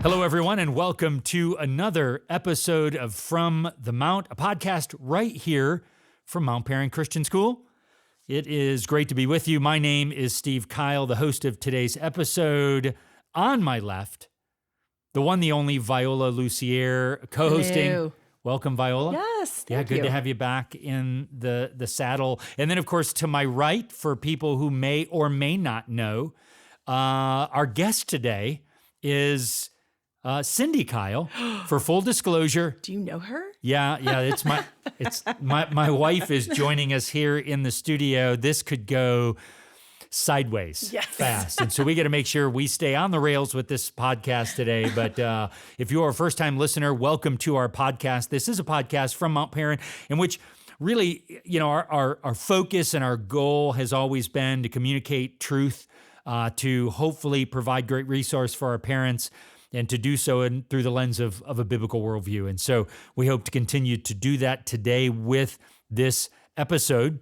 Hello, everyone, and welcome to another episode of From the Mount, a podcast right here from Mount Perrin Christian School. It is great to be with you. My name is Syndi Kyle, the host of today's episode. On my left, the one, the only Viola Lussier, co-hosting. Hello. Welcome, Viola. Yes, Yeah, thank good you. to have you back in the saddle. And then, of course, to my right, for people who may or may not know, our guest today is Syndi Kyle. For full disclosure, Do you know her? yeah, it's my wife is joining us here in the studio. This could go sideways fast. And so we got to make sure we stay on the rails with this podcast today. But if you are a first-time listener, welcome to our podcast. This is a podcast from Mount Perrin in which really, our focus and our goal has always been to communicate truth, to hopefully provide great resource for our parents, and to do so through the lens of a biblical worldview. And so we hope to continue to do that today with this episode.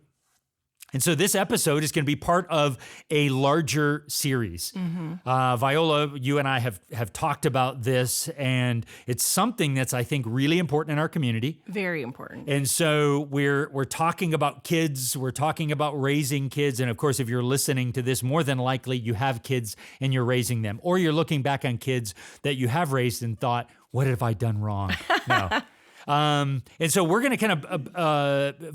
And so this episode is going to be part of a larger series. Viola, you and I have talked about this, and it's something that's, I think, really important in our community. Very important. And so we're talking about kids, we're talking about raising kids, and of course, if you're listening to this, more than likely you have kids and you're raising them, or you're looking back on kids that you have raised and thought, what have I done wrong? No. And so we're going to kind of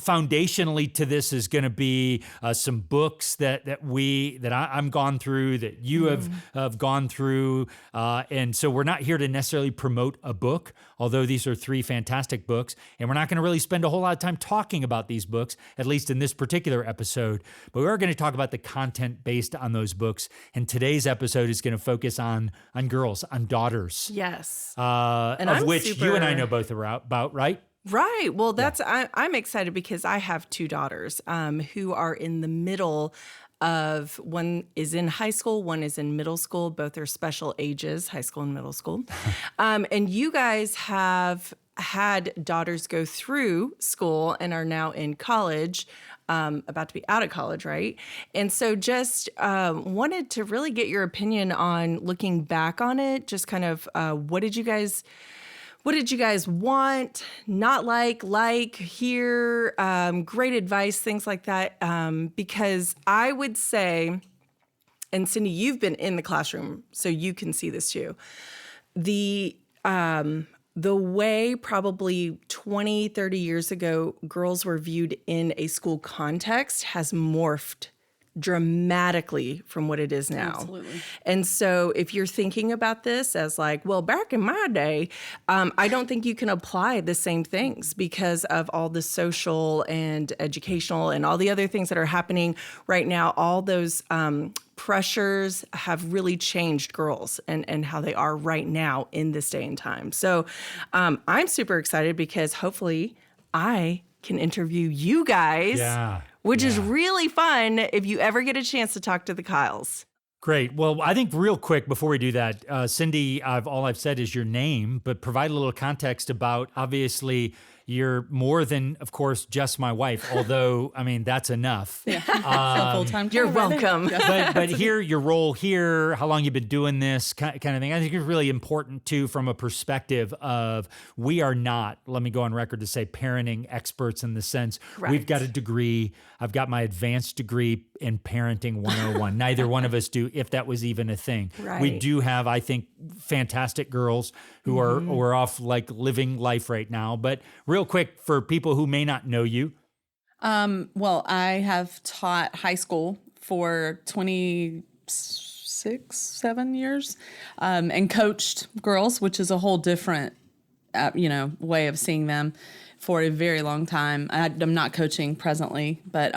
foundationally to this is going to be some books that I'm gone through, that you have gone through, and so we're not here to necessarily promote a book, although these are three fantastic books, and we're not going to really spend a whole lot of time talking about these books, at least in this particular episode. But we are going to talk about the content based on those books, and today's episode is going to focus on girls, on daughters. Yes. And of which you and I know both about, right? Right. Well, I'm excited because I have two daughters who are in the middle of, one is in high school, one is in middle school. Both are special ages, high school and middle school. And you guys have had daughters go through school and are now in college, about to be out of college, right? And so just wanted to really get your opinion on looking back on it, just kind of what did you guys want, not like, hear, great advice, things like that? Because I would say, and Syndi, you've been in the classroom, so you can see this too. The way probably 20, 30 years ago, girls were viewed in a school context has morphed dramatically from what it is now. Absolutely. And so if you're thinking about this as like, well, back in my day, I don't think you can apply the same things because of all the social and educational and all the other things that are happening right now. All those pressures have really changed girls and how they are right now in this day and time. So I'm super excited because hopefully I can interview you guys, which is really fun if you ever get a chance to talk to the Kyles. Great. Well, I think real quick before we do that, Syndi, all I've said is your name, but provide a little context about, obviously, you're more than, of course, just my wife, although, I mean, that's enough. Yeah. Full-time. You're welcome. But here, your role here, how long you've been doing this kind of thing, I think it's really important, too, from a perspective of we are not, let me go on record to say, parenting experts in the sense, we've got a degree. I've got my advanced degree in Parenting 101. Neither one of us do, if that was even a thing. Right. We do have, I think, fantastic girls who are off like living life right now. But real quick, for people who may not know you. Well, I have taught high school for 7 years, and coached girls, which is a whole different, way of seeing them for a very long time. I'm not coaching presently, but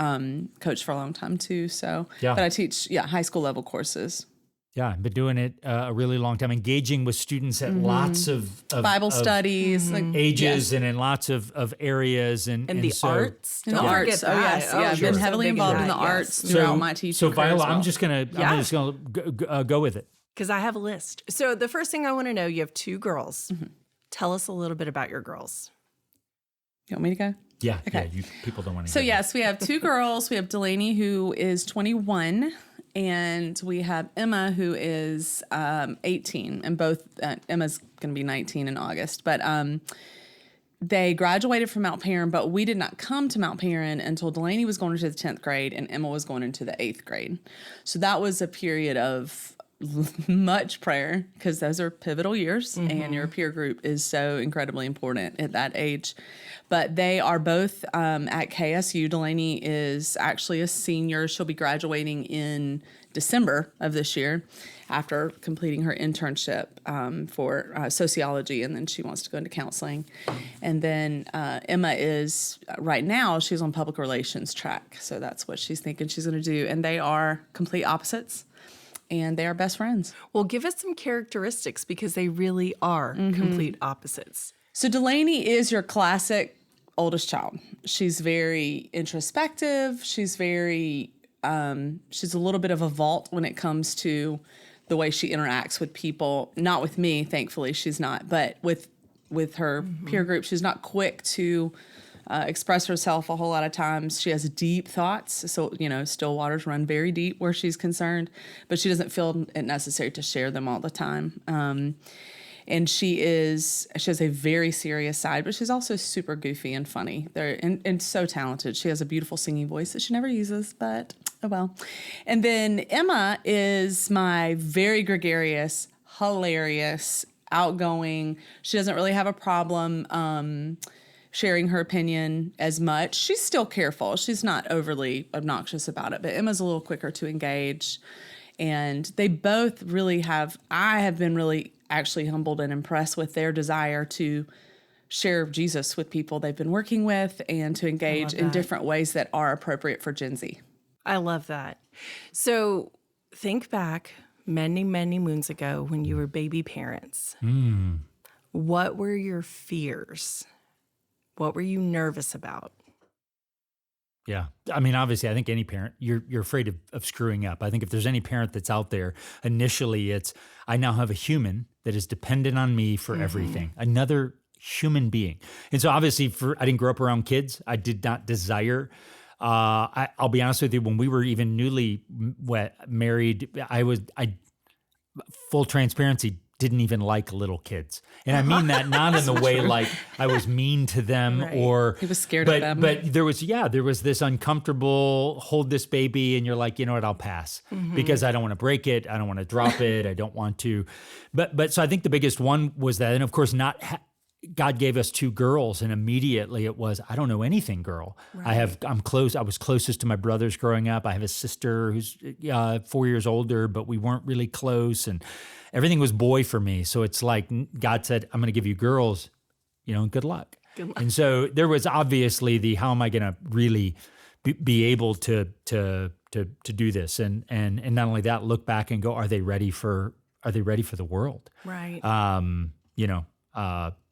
coached for a long time too. So, but I teach, high school level courses. Yeah, I've been doing it a really long time, engaging with students at lots of Bible studies, like ages and in lots of areas. And the so, arts. In the Don't arts. forget that. I've been heavily involved in the arts throughout my teaching So career Viola, as well. I'm just gonna go with it. Because I have a list. So the first thing I want to know, you have two girls. Tell us a little bit about your girls. You want me to go? Yeah, Okay. people don't want to. So yes, we have two girls. We have Delaney, who is 21, And we have Emma, who is 18, and both Emma's going to be 19 in August. But they graduated from Mount Perrin, but we did not come to Mount Perrin until Delaney was going into the 10th grade and Emma was going into the 8th grade. So that was a period of much prayer, because those are pivotal years, and your peer group is so incredibly important at that age. But they are both at KSU. Delaney is actually a senior. She'll be graduating in December of this year after completing her internship for sociology, and then she wants to go into counseling. And then Emma is, right now, she's on public relations track. So that's what she's thinking she's going to do. And they are complete opposites. And they are best friends. Well, give us some characteristics, because they really are complete opposites. So Delaney is your classic oldest child. She's very introspective. She's very, she's a little bit of a vault when it comes to the way she interacts with people. Not with me, thankfully, she's not. But with her peer group, she's not quick to express herself a whole lot of times. She has deep thoughts. So, still waters run very deep where she's concerned, but she doesn't feel it necessary to share them all the time. And she has a very serious side, but she's also super goofy and funny. And so talented. She has a beautiful singing voice that she never uses, but oh well. And then Emma is my very gregarious, hilarious, outgoing. She doesn't really have a problem sharing her opinion as much. She's still careful. She's not overly obnoxious about it, but Emma's a little quicker to engage. And they both really I have been really actually humbled and impressed with their desire to share Jesus with people they've been working with and to engage in different ways that are appropriate for Gen Z. I love that. So think back many, many moons ago when you were baby parents. What were your fears? What were you nervous about? Yeah. I mean, obviously, I think any parent, you're afraid of screwing up. I think if there's any parent that's out there, initially it's, I now have a human that is dependent on me for everything, another human being. And so obviously I didn't grow up around kids. I did not desire, I'll be honest with you, when we were even newly married, full transparency, didn't even like little kids. And I mean that not in the way like I was mean to them or... He was scared of them. But there was this uncomfortable, hold this baby, and you're like, you know what, I'll pass. Because I don't want to break it, I don't want to drop it, I don't want to... But so I think the biggest one was that, and of course God gave us two girls, and immediately it was, I don't know anything, girl. I was closest to my brothers growing up. I have a sister who's 4 years older, but we weren't really close, and everything was boy for me. So it's like God said, I'm going to give you girls, good luck. And so there was obviously how am I going to really be able to do this? And not only that, look back and go, are they ready for the world? Right.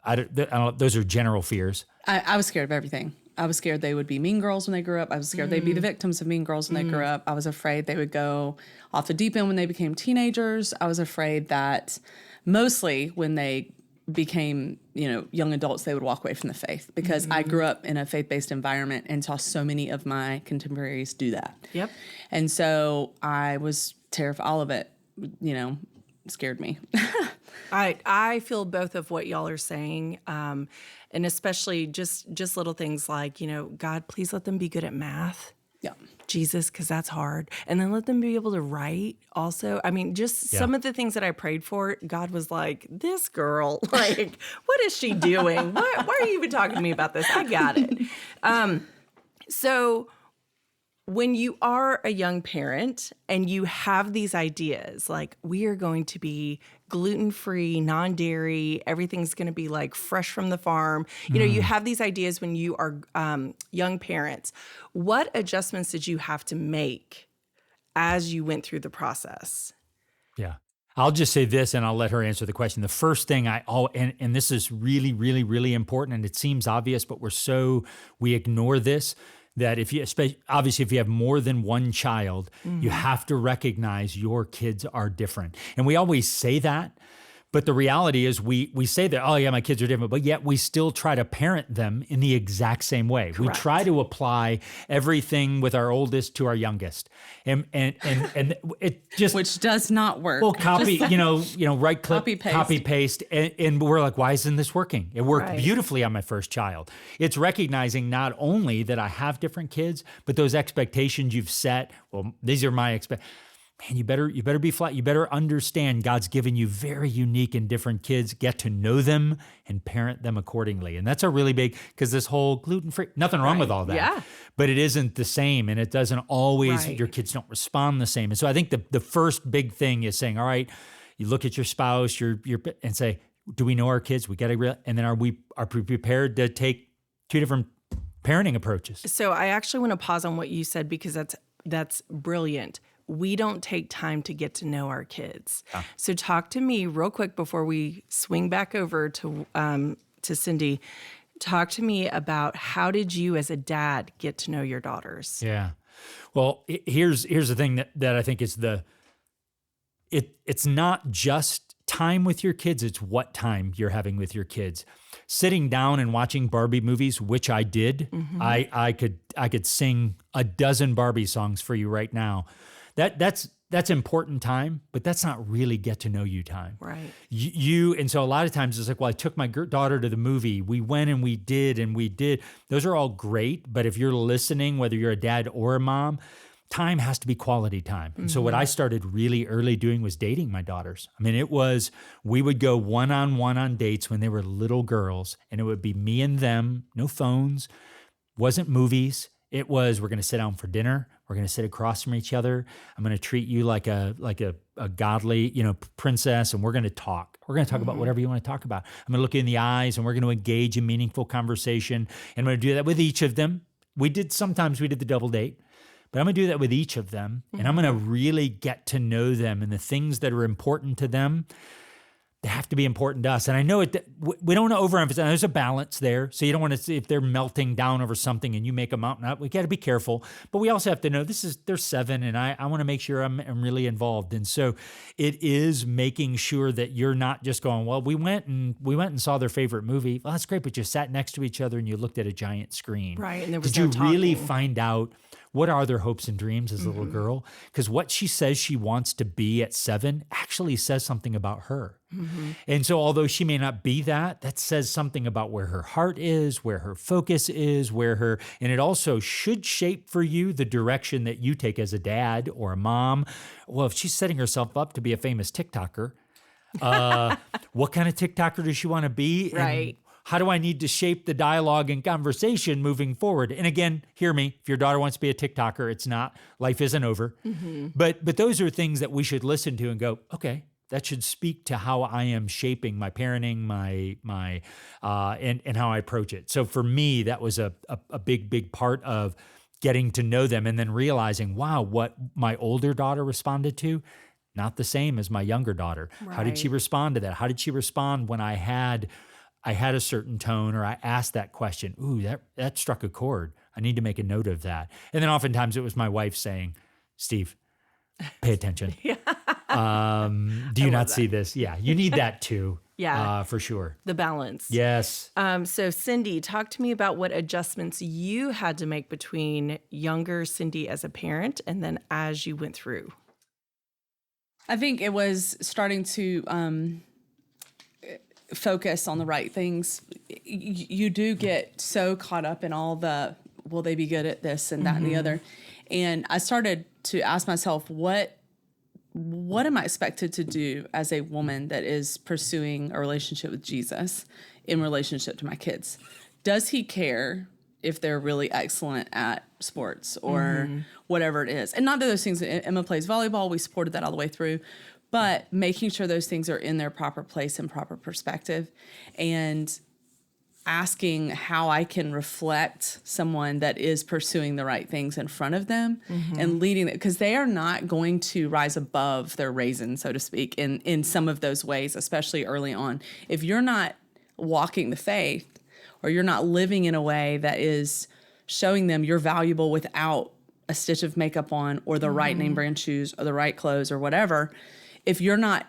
I don't, those are general fears. I was scared of everything. I was scared they would be mean girls when they grew up. I was scared they'd be the victims of mean girls when they grew up. I was afraid they would go off the deep end when they became teenagers. I was afraid that mostly when they became, young adults, they would walk away from the faith, because I grew up in a faith-based environment and saw so many of my contemporaries do that. Yep. And so I was terrified. All of it, scared me. I feel both of what y'all are saying, and especially just little things like, God, please let them be good at math. Yeah. Jesus, because that's hard. And then let them be able to write also. I mean, some of the things that I prayed for, God was like, this girl, like, what is she doing? Why are you even talking to me about this? I got it. So when you are a young parent and you have these ideas, like we are going to be gluten-free, non-dairy, everything's going to be like fresh from the farm. You have these ideas when you are young parents. What adjustments did you have to make as you went through the process? Yeah. I'll just say this, and I'll let her answer the question. The first thing and this is really, really, really important, and it seems obvious, but we ignore this, that obviously if you have more than one child, you have to recognize your kids are different. And we always say that, But the reality is we say that, oh yeah, my kids are different, but yet we still try to parent them in the exact same way. Correct. We try to apply everything with our oldest to our youngest. And it just, which does not work. Well, copy, right click, copy paste. And we're like, why isn't this working? It worked beautifully on my first child. It's recognizing not only that I have different kids, but those expectations you've set. Well, these are my expectations. Man, you better be flat. You better understand God's given you very unique and different kids. Get to know them and parent them accordingly. And that's a really big, because this whole gluten-free, nothing wrong with all that. Yeah. But it isn't the same, and it doesn't always, your kids don't respond the same. And so I think the first big thing is saying, all right, you look at your spouse, and say, do we know our kids? We got to, and then are we prepared to take two different parenting approaches? So I actually want to pause on what you said, because that's brilliant. We don't take time to get to know our kids. Yeah. So talk to me real quick before we swing back over to Syndi. Talk to me about, how did you as a dad get to know your daughters? Yeah. Well, here's the thing that I think is it's not just time with your kids, it's what time you're having with your kids. Sitting down and watching Barbie movies, which I did, I could sing a dozen Barbie songs for you right now. That's important time, but that's not really get to know you time. Right. And so a lot of times it's like, well, I took my daughter to the movie. We went and we did. Those are all great, but if you're listening, whether you're a dad or a mom, time has to be quality time. And so what I started really early doing was dating my daughters. I mean, we would go one-on-one on dates when they were little girls, and it would be me and them, no phones, wasn't movies. It was, we're going to sit down for dinner. We're going to sit across from each other. I'm going to treat you like a godly, princess, and we're going to talk. We're going to talk about whatever you want to talk about. I'm going to look you in the eyes, and we're going to engage in meaningful conversation. And I'm going to do that with each of them. Sometimes we did the double date, but I'm going to do that with each of them. And I'm going to really get to know them, and the things that are important to them, they have to be important to us. And I know we don't want to overemphasize. There's a balance there. So you don't want to see if they're melting down over something and you make a mountain out. We got to be careful. But we also have to know they're 7, and I want to make sure I'm really involved. And so it is making sure that you're not just going, well, we went and saw their favorite movie. Well, that's great, but you sat next to each other and you looked at a giant screen. Right. And there was Did you no really talking. find out what are their hopes and dreams as a little girl? Because what she says she wants to be at 7 actually says something about her. And so although she may not be that says something about where her heart is, where her focus is, and it also should shape for you the direction that you take as a dad or a mom. Well, if she's setting herself up to be a famous TikToker, what kind of TikToker does she want to be? Right. And how do I need to shape the dialogue and conversation moving forward? And again, hear me, if your daughter wants to be a TikToker, it's not, life isn't over. But those are things that we should listen to and go, okay, that should speak to how I am shaping my parenting, and how I approach it. So for me, that was a big part of getting to know them, and then realizing, wow, what my older daughter responded to, not the same as my younger daughter. Right. How did she respond to that? How did she respond when I had a certain tone, or I asked that question? Ooh, that struck a chord. I need to make a note of that. And then oftentimes it was my wife saying, Steve, pay attention. Do you not see this? Yeah, you need that too. Yeah, for sure. The balance. Yes. So Syndi, talk to me about what adjustments you had to make between younger Syndi as a parent and then as you went through. I think it was starting to focus on the right things. You do get so caught up in all the, will they be good at this and that and the other? And I started to ask myself, what am I expected to do as a woman that is pursuing a relationship with Jesus in relationship to my kids? Does he care if they're really excellent at sports or whatever it is? And not that those things, Emma plays volleyball, we supported that all the way through, but making sure those things are in their proper place and proper perspective, and asking how I can reflect someone that is pursuing the right things in front of them and leading them, because they are not going to rise above their raisin, so to speak, in some of those ways, especially early on. If you're not walking the faith, or you're not living in a way that is showing them you're valuable without a stitch of makeup on, or the right name brand shoes, or the right clothes, or whatever, if you're not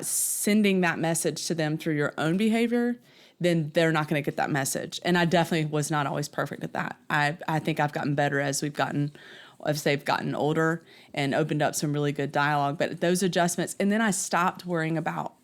sending that message to them through your own behavior, then they're not going to get that message. And I definitely was not always perfect at that. I think I've gotten better as they've gotten older and opened up some really good dialogue. But those adjustments, and then I stopped worrying about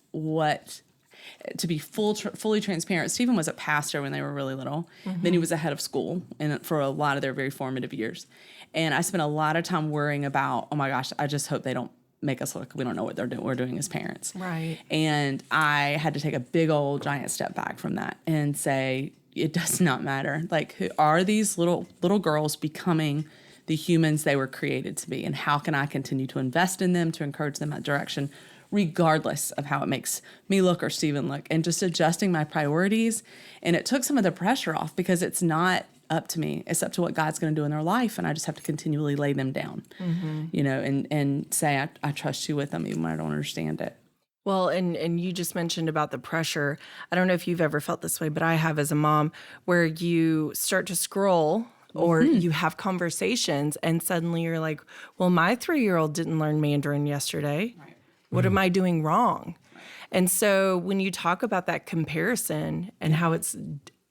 to be fully transparent. Stephen was a pastor when they were really little. Mm-hmm. Then he was a head of school and for a lot of their very formative years. And I spent a lot of time worrying about, oh my gosh, I just hope they don't make us look, we don't know what we're doing as parents. Right. And I had to take a big old giant step back from that and say, it does not matter. Like, who are these little girls becoming the humans they were created to be? And how can I continue to invest in them, to encourage them in that direction, regardless of how it makes me look or Stephen look, and just adjusting my priorities. And it took some of the pressure off because it's not up to me. It's up to what God's going to do in their life. And I just have to continually lay them down, and say, I trust you with them, even when I don't understand it. Well, and you just mentioned about the pressure. I don't know if you've ever felt this way, but I have as a mom, where you start to scroll or you have conversations and suddenly you're like, well, my 3-year-old didn't learn Mandarin yesterday. Right. What am I doing wrong? Right. And so when you talk about that comparison and how it's,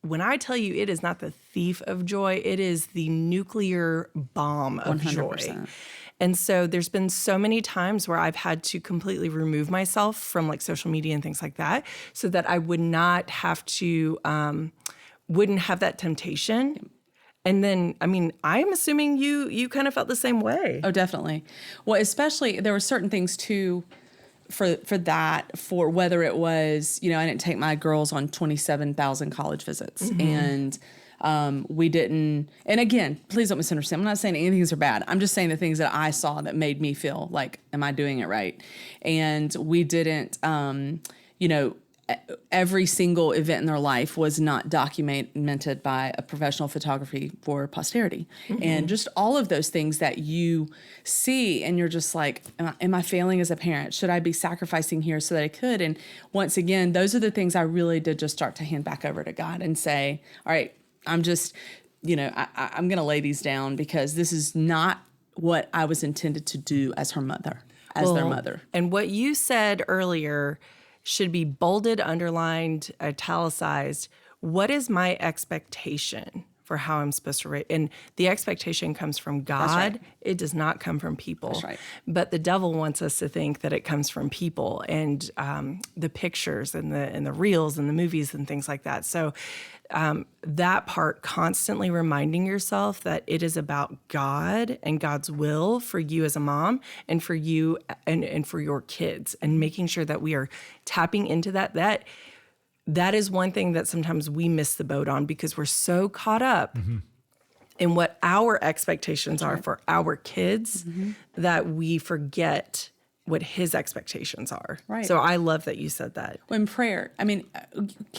when I tell you it is not the thief of joy, it is the nuclear bomb of 100%. Joy. And so there's been so many times where I've had to completely remove myself from like social media and things like that so that I would not have to, wouldn't have that temptation. And then, I mean, I'm assuming you kind of felt the same way. Oh, definitely. Well, especially there were certain things too for whether it was, I didn't take my girls on 27,000 college visits. Mm-hmm. And we didn't, and again, please don't misunderstand. I'm not saying anything's are bad. I'm just saying the things that I saw that made me feel like, am I doing it right? And we didn't, every single event in their life was not documented by a professional photography for posterity. Mm-hmm. And just all of those things that you see and you're just like, am I failing as a parent? Should I be sacrificing here so that I could? And once again, those are the things I really did just start to hand back over to God and say, all right, I'm just, I'm going to lay these down because this is not what I was intended to do as their mother. And what you said earlier should be bolded, underlined, italicized. What is my expectation for how I'm supposed to raise? And the expectation comes from God. That's right. It does not come from people. That's right. But the devil wants us to think that it comes from people and the pictures and the reels and the movies and things like that. So that part, constantly reminding yourself that it is about God and God's will for you as a mom and for you and for your kids, and making sure that we are tapping into that is one thing that sometimes we miss the boat on because we're so caught up in what our expectations are for our kids that we forget what his expectations are. Right. So I love that you said that. When prayer, I mean,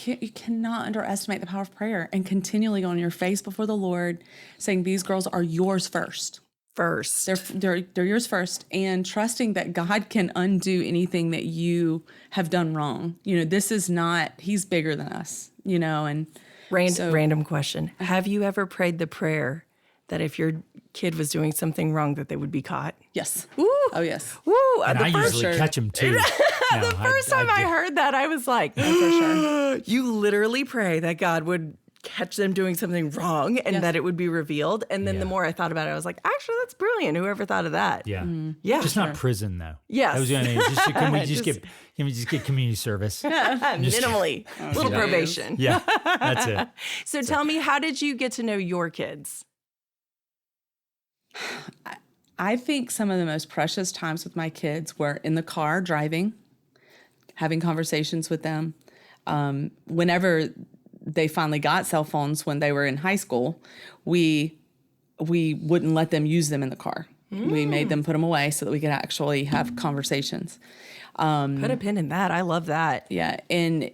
you cannot underestimate the power of prayer and continually go on your face before the Lord saying, these girls are yours first. They're yours first, and trusting that God can undo anything that you have done wrong. This is not, he's bigger than us, and random question. Have you ever prayed the prayer that if your kid was doing something wrong, that they would be caught? Yes. Ooh. Oh, yes. Woo. And I usually catch them too. The first time I heard that, I was like, for sure. You literally pray that God would catch them doing something wrong and that it would be revealed. And then the more I thought about it, I was like, actually, that's brilliant. Whoever thought of that? Yeah. Mm-hmm. Yeah. Just not prison, though. Yes. That was the only thing. Can we just get community service? Minimally. Little probation. Yeah, that's it. So tell me, how did you get to know your kids? I think some of the most precious times with my kids were in the car driving, having conversations with them. Whenever they finally got cell phones when they were in high school, we wouldn't let them use them in the car. We made them put them away so that we could actually have conversations. Put a pin in that. I love that. Yeah. And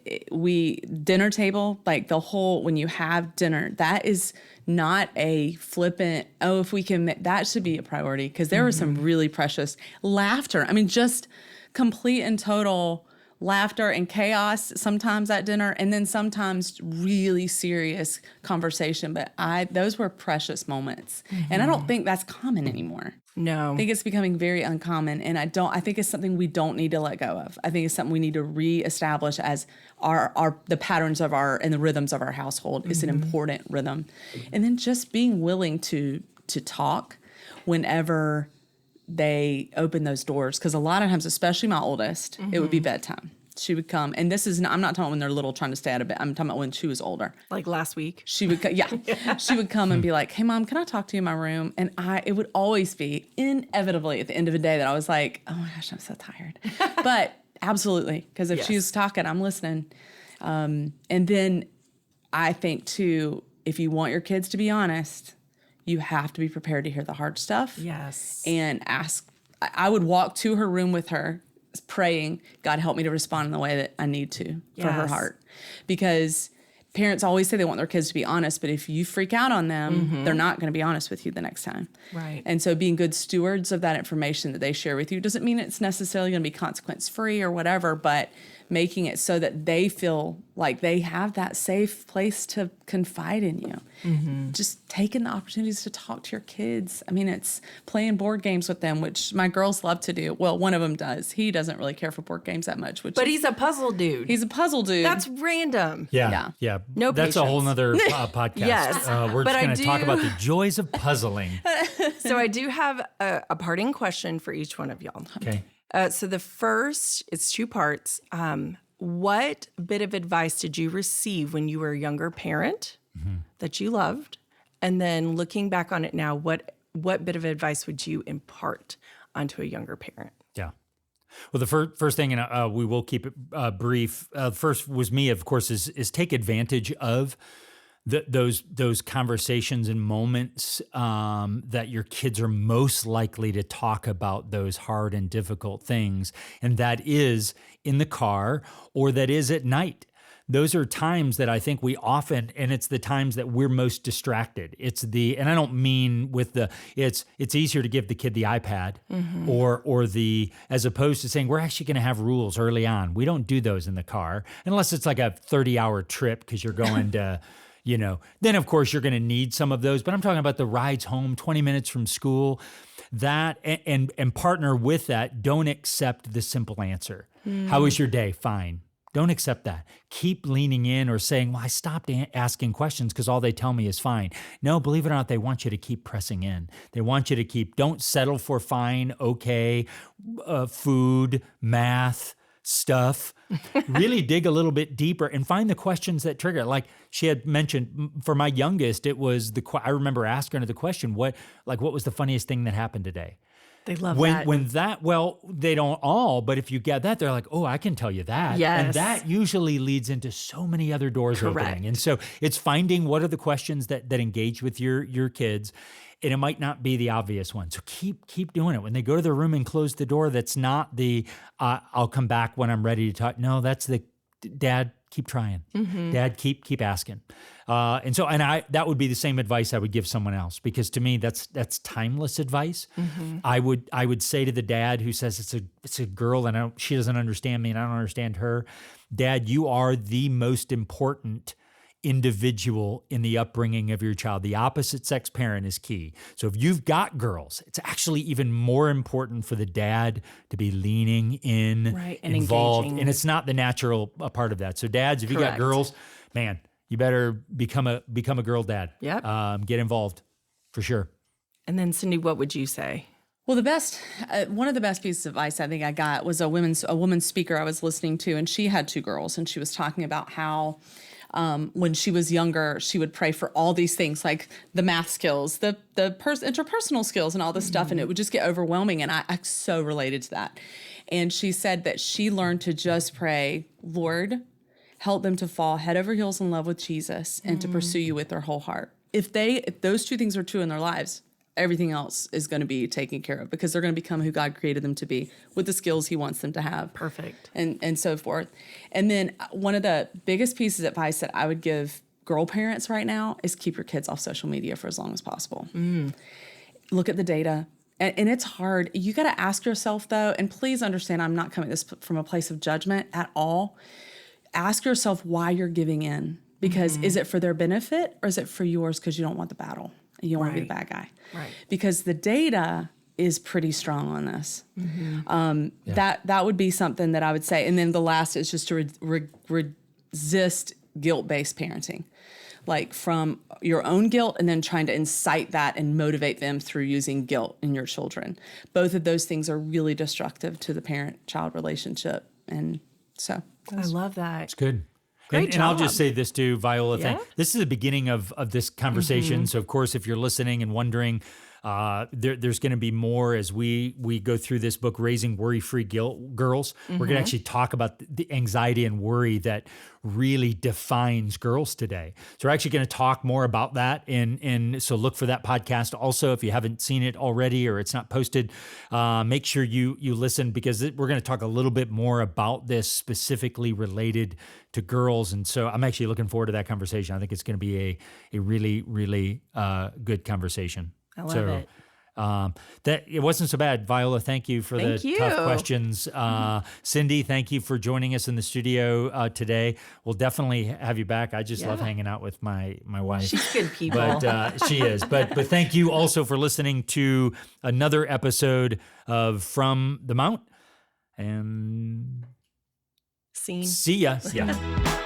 dinner table, like when you have dinner, that is not a flippant, if we can, that should be a priority, because there was some really precious laughter. I mean, just complete and total laughter and chaos sometimes at dinner, and then sometimes really serious conversation. But those were precious moments. And I don't think that's common anymore. No. I think it's becoming very uncommon, and I think it's something we don't need to let go of. I think it's something we need to reestablish as the patterns of and the rhythms of our household. It's an important rhythm. And then just being willing to talk whenever they open those doors, because a lot of times, especially my oldest, it would be bedtime. She would come, and I'm not talking when they're little trying to stay out of bed. I'm talking about when she was older. Like last week? She would, she would come and be like, "Hey, Mom, can I talk to you in my room?" And it would always be inevitably at the end of the day that I was like, "Oh my gosh, I'm so tired." But absolutely, because if she's talking, I'm listening. And then I think too, if you want your kids to be honest, you have to be prepared to hear the hard stuff. Yes. And ask. I would walk to her room with her, praying, God, help me to respond in the way that I need to for her heart. Because parents always say they want their kids to be honest, but if you freak out on them, they're not going to be honest with you the next time. Right. And so being good stewards of that information that they share with you doesn't mean it's necessarily going to be consequence-free or whatever, but making it so that they feel like they have that safe place to confide in you. Just taking the opportunities to talk to your kids. I mean, it's playing board games with them, which my girls love to do. Well, one of them does. He doesn't really care for board games that much. But he's a puzzle dude. He's a puzzle dude. That's random. Yeah. No That's a whole nother podcast. Yes. We're just going to talk about the joys of puzzling. So I do have a parting question for each one of y'all. Okay. So the first, it's two parts. What bit of advice did you receive when you were a younger parent that you loved? And then looking back on it now, what bit of advice would you impart onto a younger parent? Yeah. Well, the first thing, and we will keep it brief. First was me, of course, is take advantage of those conversations and moments that your kids are most likely to talk about those hard and difficult things, and that is in the car or that is at night. Those are times that I think we often, and it's the times that we're most distracted. And I don't mean it's easier to give the kid the iPad or as opposed to saying, we're actually going to have rules early on. We don't do those in the car unless it's like a 30-hour trip because you're going to, then of course you're going to need some of those. But I'm talking about the rides home, 20 minutes from school, that and partner with that. Don't accept the simple answer. How was your day? Fine. Don't accept that. Keep leaning in or saying, well, I stopped asking questions because all they tell me is fine. No, believe it or not, they want you to keep pressing in. They want you to don't settle for fine, okay, food, math, stuff. Really dig a little bit deeper and find the questions that trigger. Like she had mentioned, for my youngest, it was I remember asking her the question, what was the funniest thing that happened today? They love that. Well, they don't all, but if you get that, they're like, oh, I can tell you that. Yes. And that usually leads into so many other doors opening. And so it's finding what are the questions that engage with your kids. And it might not be the obvious one. So keep doing it. When they go to their room and close the door, that's not the, I'll come back when I'm ready to talk. No, that's the, Dad, keep trying. Dad, keep asking. That would be the same advice I would give someone else, because to me that's timeless advice. I would say to the dad who says it's a girl and she doesn't understand me and I don't understand her, Dad, you are the most important individual in the upbringing of your child. The opposite sex parent is key. So if you've got girls, it's actually even more important for the dad to be leaning in, and involved. engaging. And it's not the natural part of that. So dads, if you got girls, man, you better become a girl dad. Yep. Get involved for sure. And then Syndi, what would you say? Well, one of the best pieces of advice I think I got was a woman speaker I was listening to, and she had two girls, and she was talking about how when she was younger, she would pray for all these things like the math skills, the interpersonal skills and all this stuff. And it would just get overwhelming. And I so related to that. And she said that she learned to just pray, Lord, help them to fall head over heels in love with Jesus and to pursue you with their whole heart. If those two things are true in their lives, everything else is going to be taken care of because they're going to become who God created them to be with the skills he wants them to have. Perfect. And so forth. And then one of the biggest pieces of advice that I would give girl parents right now is keep your kids off social media for as long as possible. Look at the data And it's hard. You got to ask yourself, though, and please understand, I'm not coming at this from a place of judgment at all. Ask yourself why you're giving in. Because is it for their benefit or is it for yours because you don't want the battle and you don't want to be the bad guy? Right. Because the data is pretty strong on this. That would be something that I would say. And then the last is just to resist guilt-based parenting. Like from your own guilt and then trying to incite that and motivate them through using guilt in your children. Both of those things are really destructive to the parent-child relationship. And so I love that. It's good. Great and I'll job. just say this too, Viola. Yeah? This is the beginning of this conversation. So, of course, if you're listening and wondering, there's going to be more as we go through this book, Raising Worry-Free Girls. We're going to actually talk about the anxiety and worry that really defines girls today. So we're actually going to talk more about that. And so look for that podcast. Also, if you haven't seen it already or it's not posted, make sure you listen because we're going to talk a little bit more about this specifically related to girls. And so I'm actually looking forward to that conversation. I think it's going to be a really, really good conversation. I love it. That it wasn't so bad. Viola, thank you for the tough questions. Syndi, thank you for joining us in the studio today. We'll definitely have you back. I just love hanging out with my wife. She's good people. But she is. But thank you also for listening to another episode of From the Mount. And Scene. see ya. Yeah.